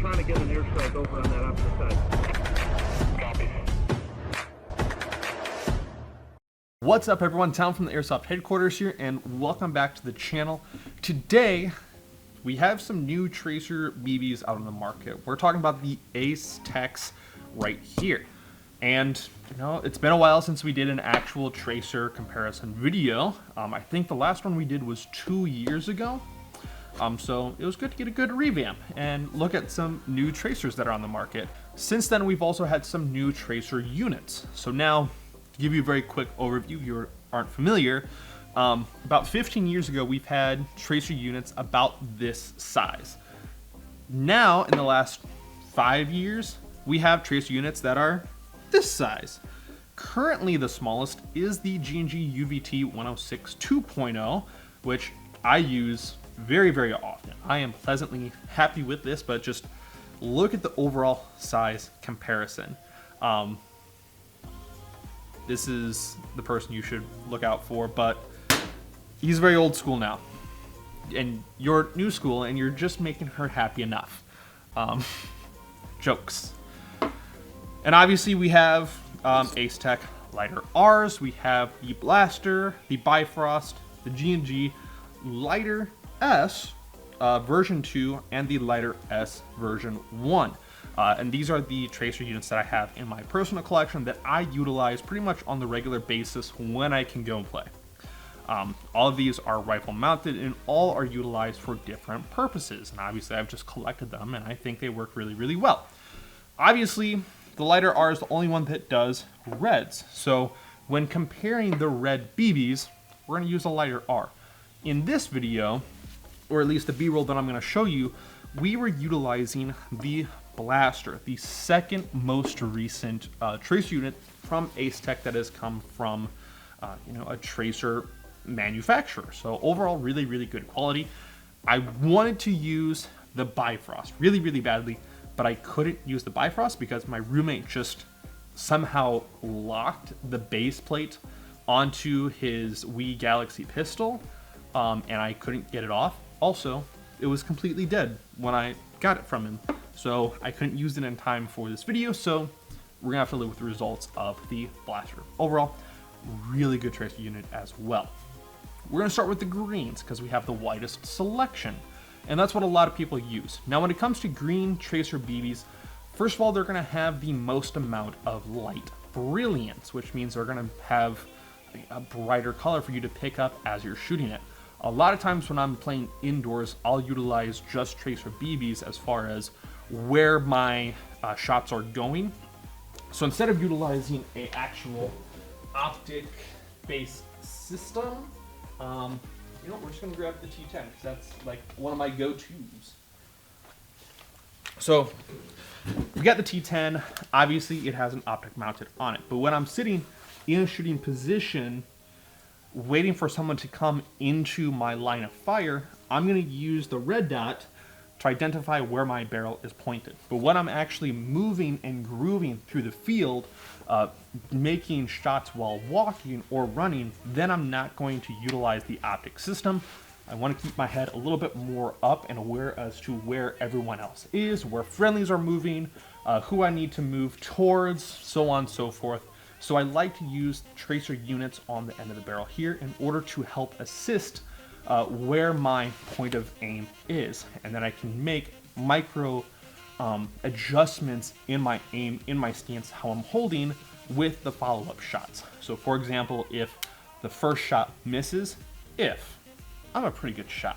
trying to get an airstrike over on that opposite side. Copy. What's up everyone, Tom from the Airsoft headquarters here, and welcome back to the channel. Today, we have some new Tracer BBs out on the market. We're talking about the ACETECH right here. And, you know, it's been a while since we did an actual Tracer comparison video. I think the last one we did was 2 years ago. So it was good to get a good revamp and look at some new Tracers that are on the market. Since then, we've also had some new Tracer units. So now, to give you a very quick overview, if you aren't familiar, about 15 years ago, we've had Tracer units about this size. Now, in the last 5 years, we have Tracer units that are this size. Currently, the smallest is the G&G UVT 106 2.0, which I use very, very often. I am pleasantly happy with this, but just look at the overall size comparison. This is the person you should look out for, but he's very old school now. And you're new school, and you're just making her happy enough. Jokes. And obviously we have ACETECH lighter R's, we have the Blaster, the Bifrost, the G&G lighter S version 2, and the lighter S version 1. And these are the Tracer units that I have in my personal collection that I utilize pretty much on the regular basis when I can go and play. All of these are rifle mounted and all are utilized for different purposes. And obviously I've just collected them and I think they work really, really well. Obviously, the lighter R is the only one that does reds. So when comparing the red BBs, we're going to use a lighter R. In this video, or at least the B-roll that I'm going to show you, we were utilizing the Blaster, the second most recent Tracer unit from ACETECH that has come from a Tracer manufacturer. So overall, really, really good quality. I wanted to use the Bifrost really, really badly, but I couldn't use the Bifrost because my roommate just somehow locked the base plate onto his Wii Galaxy pistol, and I couldn't get it off. Also, it was completely dead when I got it from him. So I couldn't use it in time for this video, so we're gonna have to live with the results of the Blaster. Overall, really good Tracer unit as well. We're gonna start with the greens because we have the widest selection, and that's what a lot of people use. Now, when it comes to green Tracer BBs, first of all, they're gonna have the most amount of light brilliance, which means they're gonna have a brighter color for you to pick up as you're shooting it. A lot of times when I'm playing indoors, I'll utilize just Tracer BBs as far as where my shots are going. So instead of utilizing a actual optic-based system, we're just gonna grab the T10 because that's like one of my go-tos. So we got the T10. Obviously, it has an optic mounted on it, but when I'm sitting in a shooting position, waiting for someone to come into my line of fire, I'm gonna use the red dot to identify where my barrel is pointed. But when I'm actually moving and grooving through the field, making shots while walking or running, then I'm not going to utilize the optic system. I want to keep my head a little bit more up and aware as to where everyone else is, where friendlies are moving, who I need to move towards, so on and so forth. So I like to use Tracer units on the end of the barrel here in order to help assist where my point of aim is, and then I can make micro adjustments in my aim, in my stance, how I'm holding with the follow-up shots. So for example, if the first shot misses, I'm a pretty good shot.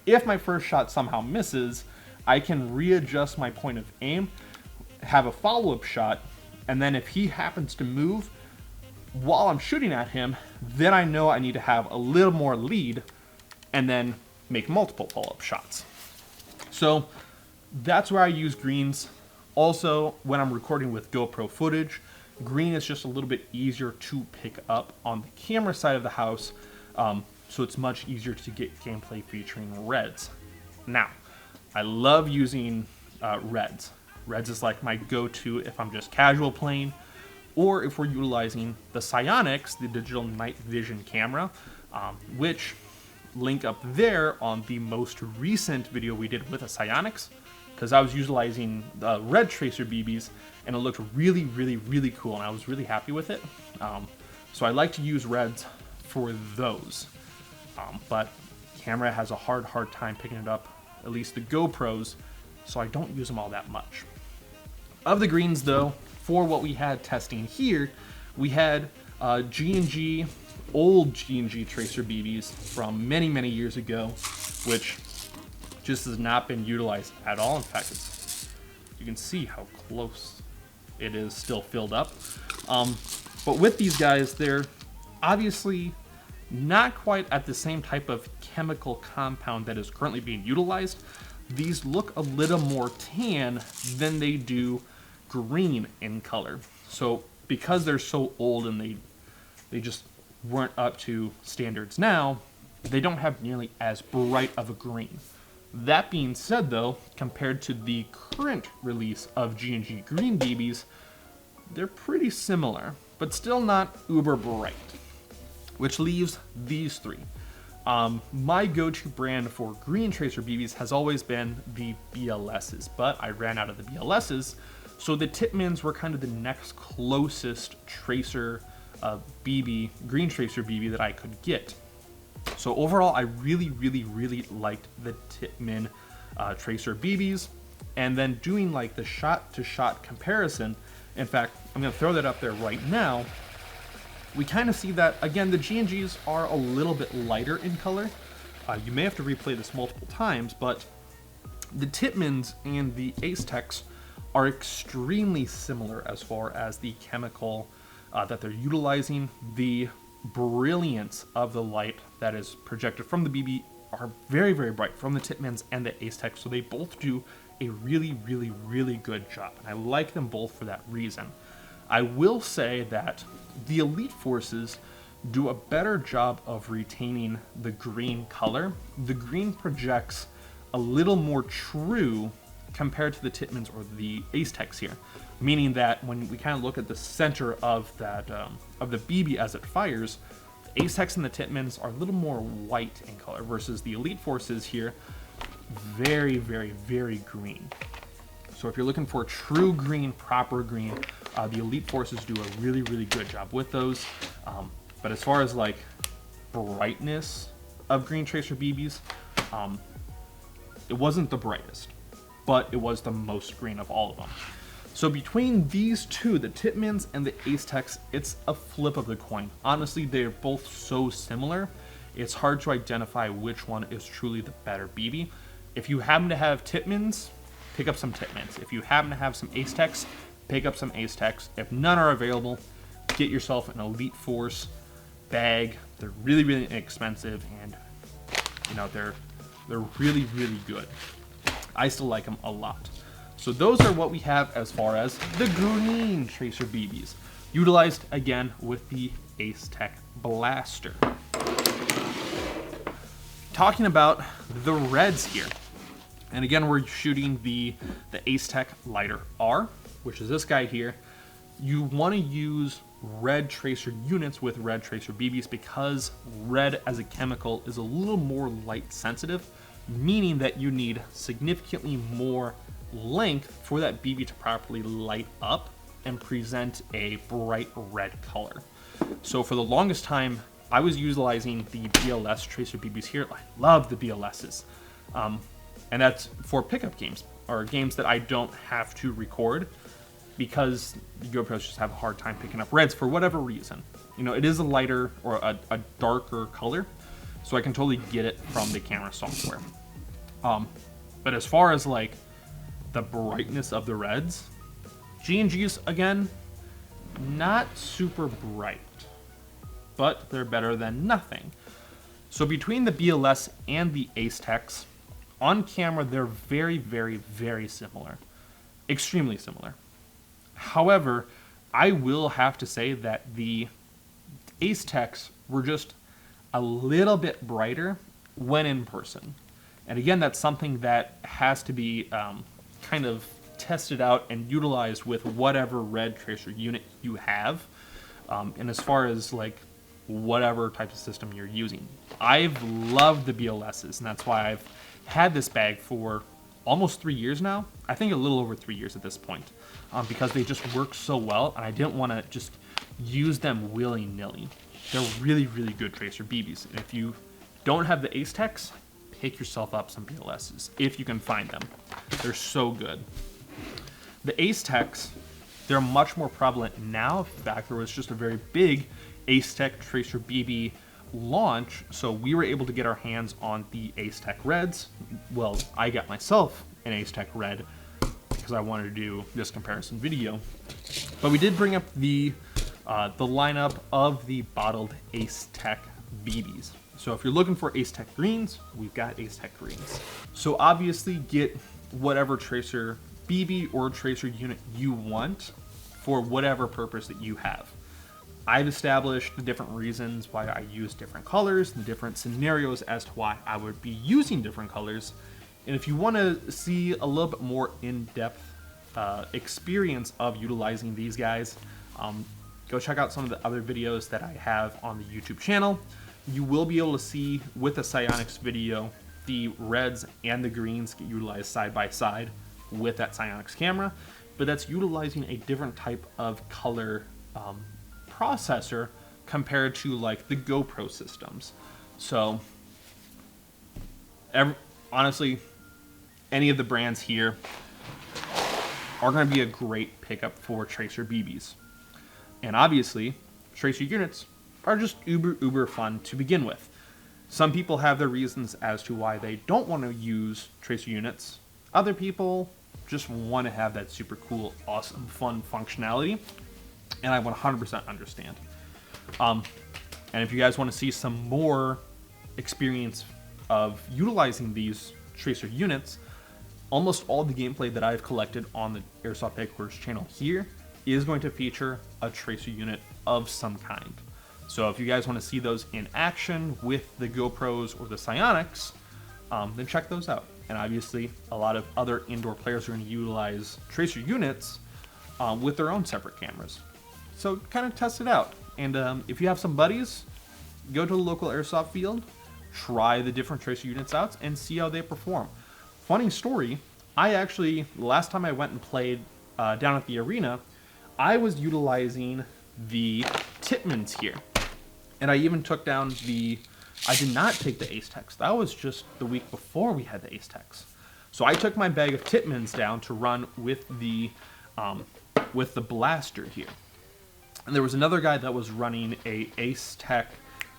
If my first shot somehow misses, I can readjust my point of aim, have a follow-up shot, and then if he happens to move while I'm shooting at him, then I know I need to have a little more lead and then make multiple follow-up shots. So that's where I use greens. Also, when I'm recording with GoPro footage, green is just a little bit easier to pick up on the camera side of the house, so it's much easier to get gameplay featuring reds. Now, I love using reds. Reds is like my go-to if I'm just casual playing, or if we're utilizing the Psionics, the digital night vision camera, which link up there on the most recent video we did with a Psionics, because I was utilizing red tracer BBs, and it looked really, really, really cool, and I was really happy with it. So I like to use reds for those, but camera has a hard time picking it up, at least the GoPros, so I don't use them all that much. Of the greens though, for what we had testing here, we had G&G, old G&G tracer BBs from many, many years ago, which just has not been utilized at all. In fact, you can see how close it is still filled up. But with these guys, they're obviously not quite at the same type of chemical compound that is currently being utilized. These look a little more tan than they do green in color. So because they're so old and they just weren't up to standards now, they don't have nearly as bright of a green. That being said though, compared to the current release of G&G green BBs, they're pretty similar, but still not uber bright, which leaves these three. My go-to brand for green tracer BBs has always been the BLSs, but I ran out of the BLSs, so the Tippmanns were kind of the next closest tracer BB, green tracer BB that I could get. So overall, I really, really, really liked the Tippmann tracer BBs, and then doing like the shot-to-shot comparison. In fact, I'm going to throw that up there right now. We kind of see that, again, the G&Gs are a little bit lighter in color. You may have to replay this multiple times, but the Tippmanns and the ACETECHs are extremely similar as far as the chemical that they're utilizing. The brilliance of the light that is projected from the BB are very, very bright from the Tippmanns and the ACETECHs, so they both do a really, really, really good job, and I like them both for that reason. I will say that the Elite Forces do a better job of retaining the green color. The green projects a little more true compared to the Tippmanns or the ACETECHs here, meaning that when we kind of look at the center of that of the BB as it fires, the ACETECHs and the Tippmanns are a little more white in color versus the Elite Forces here, very, very, very green. So if you're looking for true green, proper green, the Elite Forces do a really, really good job with those. But as far as like brightness of green tracer BBs, it wasn't the brightest, but it was the most green of all of them. So between these two, the Tippmanns and the ACETECHs, it's a flip of the coin. Honestly, they're both so similar, it's hard to identify which one is truly the better BB. If you happen to have Tippmanns, pick up some Tippmanns. If you happen to have some ACETECHs, pick up some ACETECHs. If none are available, get yourself an Elite Force bag. They're really, really inexpensive, and you know, they're really, really good. I still like them a lot. So those are what we have as far as the green tracer BBs, utilized again with the ACETECH Blaster. Talking about the reds here, and again we're shooting the ACETECH Lighter R, which is this guy here. You want to use red tracer units with red tracer BBs because red as a chemical is a little more light sensitive, meaning that you need significantly more length for that BB to properly light up and present a bright red color. So for the longest time, I was utilizing the BLS tracer BBs here. I love the BLSs. And that's for pickup games, or games that I don't have to record, because the GoPros just have a hard time picking up reds for whatever reason. You know, it is a lighter or a darker color, so I can totally get it from the camera software. But as far as like the brightness of the reds, G&Gs, again, not super bright, but they're better than nothing. So between the BLS and the ACETECHs, on camera, they're very, very, very similar. Extremely similar. However, I will have to say that the ACETECHs were just a little bit brighter when in person. And again, that's something that has to be kind of tested out and utilized with whatever red tracer unit you have. And as far as like whatever type of system you're using. I've loved the BLSs, and that's why I've had this bag for almost 3 years now. I think a little over 3 years at this point, because they just work so well, and I didn't want to just use them willy-nilly. They're really, really good tracer BBs, and if you don't have the ACETECs, pick yourself up some BLSs if you can find them. They're so good. The ACETECs, they're much more prevalent now. In fact, there was just a very big ACETECH Tracer BB launch, so we were able to get our hands on the ACETECH Reds. Well, I got myself an ACETECH Red because I wanted to do this comparison video. But we did bring up the lineup of the bottled ACETECH BBs. So if you're looking for ACETECH greens, we've got ACETECH greens. So obviously get whatever tracer BB or tracer unit you want for whatever purpose that you have. I've established the different reasons why I use different colors and different scenarios as to why I would be using different colors. And if you want to see a little bit more in-depth experience of utilizing these guys, go check out some of the other videos that I have on the YouTube channel. You will be able to see with the Psionics video, the reds and the greens get utilized side by side with that Psionics camera, but that's utilizing a different type of color processor compared to like the GoPro systems. So honestly, any of the brands here are going to be a great pickup for tracer BBs. And obviously, tracer units are just uber fun to begin with. Some people have their reasons as to why they don't want to use tracer units. Other people just want to have that super cool, awesome, fun functionality. And I 100% understand. And if you guys want to see some more experience of utilizing these tracer units, almost all the gameplay that I've collected on the Airsoft Headquarters channel here is going to feature a tracer unit of some kind. So if you guys want to see those in action with the GoPros or the Psionics, then check those out. And obviously, a lot of other indoor players are going to utilize tracer units with their own separate cameras. So kind of test it out. And if you have some buddies, go to the local airsoft field, try the different tracer units out, and see how they perform. Funny story, I actually, the last time I went and played down at the arena, I was utilizing the Tippmanns here. And I even took down I did not take the ACETECs. That was just the week before we had the ACETECs. So I took my bag of Tippmanns down to run with the blaster here. And there was another guy that was running a ACETECH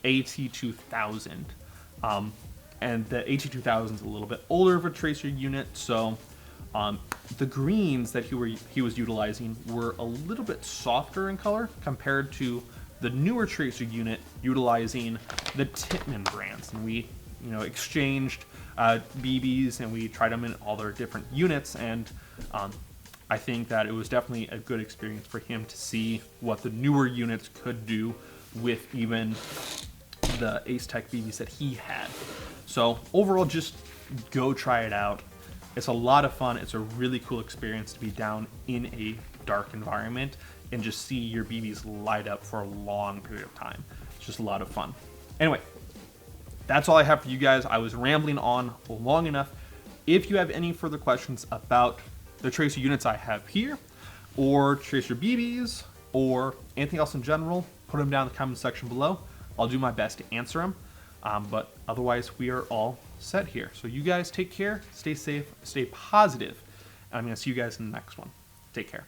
AT2000. And the AT2000 is a little bit older of a tracer unit, so the greens that he was utilizing were a little bit softer in color compared to the newer tracer unit utilizing the Tippmann brands. And we, exchanged BBs and we tried them in all their different units, and I think that it was definitely a good experience for him to see what the newer units could do with even the ACETECH BBs that he had. So overall, just go try it out. It's a lot of fun. It's a really cool experience to be down in a dark environment and just see your BBs light up for a long period of time. It's just a lot of fun. Anyway, that's all I have for you guys. I was rambling on long enough. If you have any further questions about the tracer units I have here, or tracer BBs, or anything else in general, put them down in the comment section below. I'll do my best to answer them. But otherwise, we are all set here. So you guys take care, stay safe, stay positive, and I'm going to see you guys in the next one. Take care.